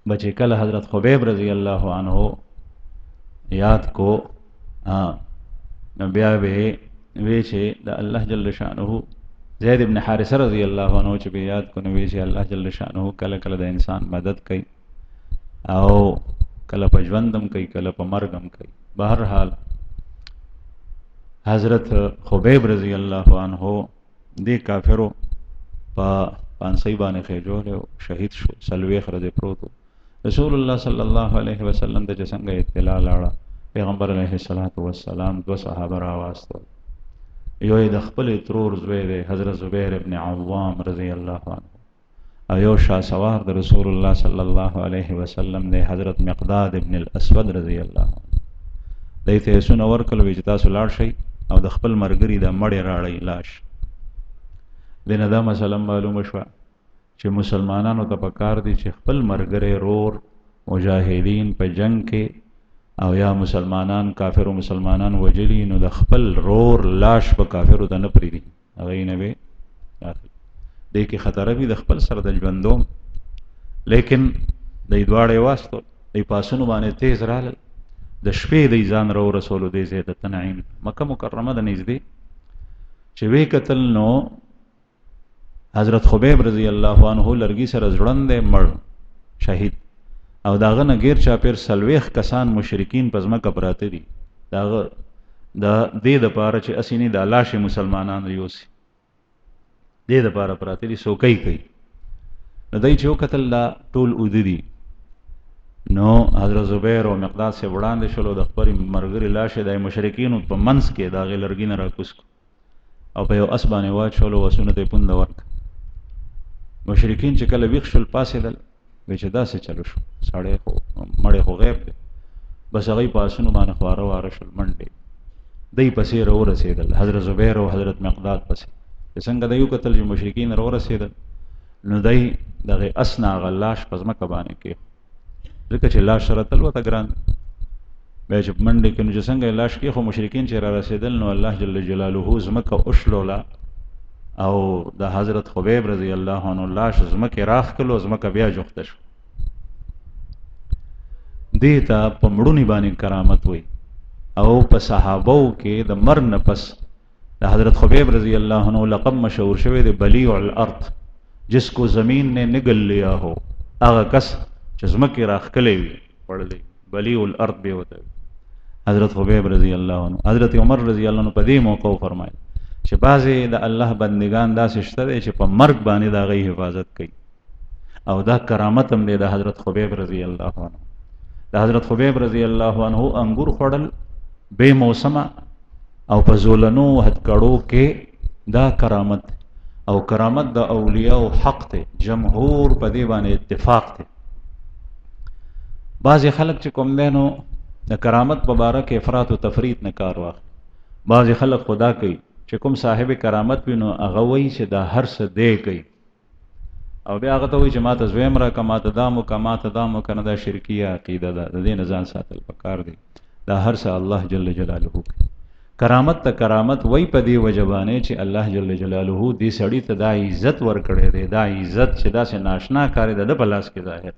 بچې کله حضرت خبیب رضی الله عنه یاد کو نو بیا به وی چې د الله جل شانه زید ابن حارثه رضی الله عنه چې به یاد کو نو وی چې الله جل شانه کله کله د انسان مدد کوي او کله په ژوندم کوي کله په مرګم کوي بهر حال حضرت خبیب رضی الله عنه دی کافرو په پانسی باندې خېجول شهید شو سلويخ رضی پروتو رسول الله صلی الله علیه وسلم ته څنګه اطلاع لاړه پیغمبر علیه الصلاۃ والسلام 2 صحابه راوستو یو د خپل ترور زوی دی حضرت زبیر ابن عوام رضی الله عنه او یو شاه سوار د رسول الله صلی الله علیه وسلم دی حضرت مقداد ابن الاسود رضی الله عنه دایته سونه ورکل وی چې تاسو لاړ شئ او د خپل مرګري د مړی راړی لاش دنه دا مسله معلومه شوه چې مسلمانانو ته پکار دي چې خپل مرګري رور مجاهدین په جنگ کې او یا مسلمانان کافر مسلمانان وجلی نو د خپل رور لاش په کافرو ته نه پریدي هغه نه وي دې کې خطر وي د خپل سره د ژوندوم لیکن د دواړې واسطو د پاسونو باندې تیز راغل د شپې د ځان رو رسول دې زید تنعیم مکه مکرمه د نږدې چې وی قتل نو حضرت خبیب رضی الله عنه لرګي سره ځړند مړ شهید او داغه نه غیر چا پیر سلويخ کسان مشرکین پزما کپراته دي داغه د دې د پاره چې اسینی د لاشه مسلمانان ریوسی دې د پاره پراته دي سو کوي نو دای چې قتل لا ټول اوددي نو حضرت زبیر او مقداد سے وړاندې شلو د خپل مرګري لاشه د مشرکین په منس کې داغه لرګي نه راکوس او په یو اس باندې واچولو وسونه ته پوند ورک. مشرکین چې کله ویښ شول پاسېدل وایي چې داسې چلو شو سړی خو مړی خو غیب دی. بس هغوی په آسونو باندې خواره واره شول منډې دی پسې راورسېدل حضرت زبیر او حضرت مقداد پسې چې څنګه دی وکتل چې مشرکین راورسېدل نو دی دغه اس نه هغه لاش په ځمکه باندې کېښود ځکه چې لاش سره تل ورته ګران دی. بیا چې منډې کې نو چې څنګه یې لاش کېښود مشرکین چې را رسېدل نو الله جل جلاله ځمکه وشلوله او د حضرت خبیب رضی الله عنه لاش ځمکې راښکلو ځمکه بیا جوخته شو. دې ته په مړوني باندې کرامت وایي او په صحابو کې د مرګ نه پس د حضرت خبیب رضی اللہ عنہ لقب مشہور شوی دی بلیع الارض جس کو زمین نے نگل لیا ہو اغا کس چزمکی راخکلے وی پڑھ لی بلیع الارض بے ہوتا ہے. حضرت خبیب رضی اللہ عنہ حضرت عمر رضی اللہ عنہ پا دی موقع فرمائے چھ بازی دا اللہ بندگان دا سشتا دے چھ پا مرگ بانی دا غی حفاظت کی او دا کرامتم دے دا حضرت خبیب رضی اللہ عنہ. دا حضرت خبیب رضی اللہ عنہ انگور خوڑل بے موسمہ او په زولنو هتکړو کې دا کرامت او کرامت د اولیاء حق ته جمهور په دی باندې اتفاق ته. بعضی خلق چې کوم دینو د کرامت په باره کې افراط او تفریط نه کار واخلي. بعضی خلق خدا کوي چې کوم صاحب کرامت وینو هغه وایي چې دا هر څه دی کوي او بیا هغه ته وایي چې ماته زویم را که ماته دامو که ماته دامو کنه دا شرکیه عقیده ده. د دې نه ځان ساتل پکار دی. دا هر څه الله جل جلاله کوي. کرامت تا کرامت وی پا دی وجبانے چی اللہ جل جلالہو دی سڑی تا دا عزت ورکڑے دے دا عزت چی دا سے ناشنا کاری دا دا پلاس کے ظاہر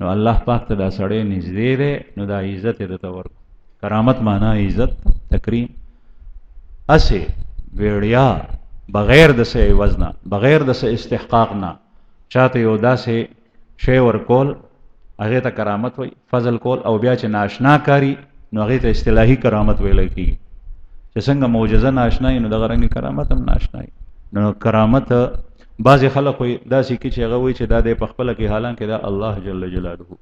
نو اللہ پاک تا دا سڑے نزدے دے نو دا عزت دا تا ورکو. کرامت مانا عزت تکریم اسے ویڑیا بغیر دا سے وزنا بغیر دا سے استحقاقنا چاہتے یو دا سے شے ورکول اغی تا کرامت وی فضل کول او بیا چی ناشنا کاری نو هغه ته اصطلاحي کرامت ویل کیږي چې څنګه معجزه ناشنای نو دغه رنګ کرامت هم ناشنای. نو کرامت بعض خلک وي داسې کی چې هغه وي چې دا د پخپل کې حالانکه دا الله جل جلاله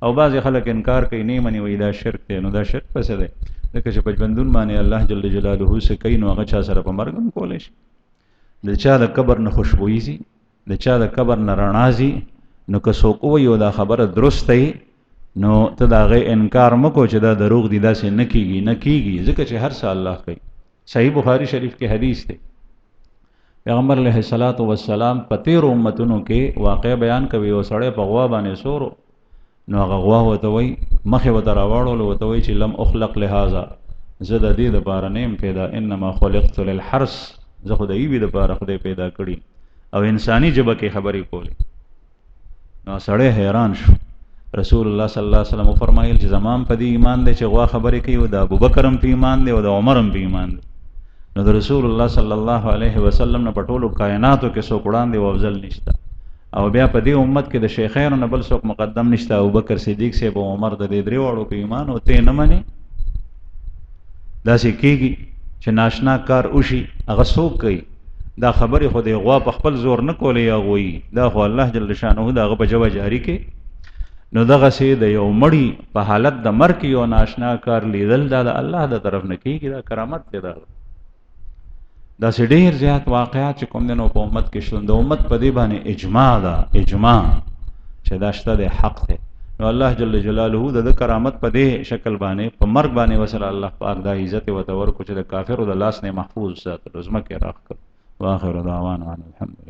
او بعض خلک انکار کوي نه مني وي دا شرک دی. نو دا شرک پسې دی لکه چې پجبندون باندې الله جل جلاله څه کوي نو هغه چا سره په مرګ هم کولای شي. د چا د قبر نه خوشبوئی زی د چا د قبر نه رڼا زی نو که څوک وي او دا خبره درست دی نو ته دا غي انکار مکو چې دا دروغ دي داسې نه کیږي ځکه چې هر څه الله کوي. صحیح بخاری شریف کې حدیث دی پیغمبر علیہ الصلوۃ والسلام په 13 امتونو کې واقع بیان کوي او سړی په غوا باندې سورو نو هغه غوا وته وای مخه وته راوړل وته وای چې لم اخلق لهذا زه د دې لپاره نیم پیدا انما خلقت للحرث زه خو د ایوی لپاره خدای پیدا کړی او انساني جبه کې خبرې کولې. نو سړی حیران شو. رسول الله صلی الله علیه وسلم فرمایل چې زمام په دې ایمان دی چې غوا خبرې کوي او د ابوبکرم په ایمان دی او د عمرم په ایمان دی. نو د رسول الله صلی الله علیه وسلم نه پټولو کائناتو کې څوک وړاندې او افضل نشته او بیا په دې امت کې د شیخین نه بل څوک مقدم نشته. ابوبکر صدیق صاحب او عمر د دې درې واړو په ایمان او ته نه مني داسې کېږي چې ناشنا کار وشي هغه څوک کوي دا خبرې خو د غوا په خپل زور نه کولې یا غوي دا خو الله جل شانه دا هغه په جواب جاری کې. نو دغه سي د یو مړی په حالت د مرګ یو ناشنا کار لیدل دا د الله د طرف نه کیږي دا کرامت دی. دا سي ډیر زیات واقعات چې کوم دنو په امت کې شوند د امت په دی باندې اجماع دا اجماع چې دا شته د حق دی. نو الله جل جلاله د کرامت په دی شکل باندې په مرګ باندې وسره الله پاک دا عزت او تور کو چې د کافرو د لاس نه محفوظ ساتل رزمه کې راخ کړ. واخر دعوانا الحمدلله.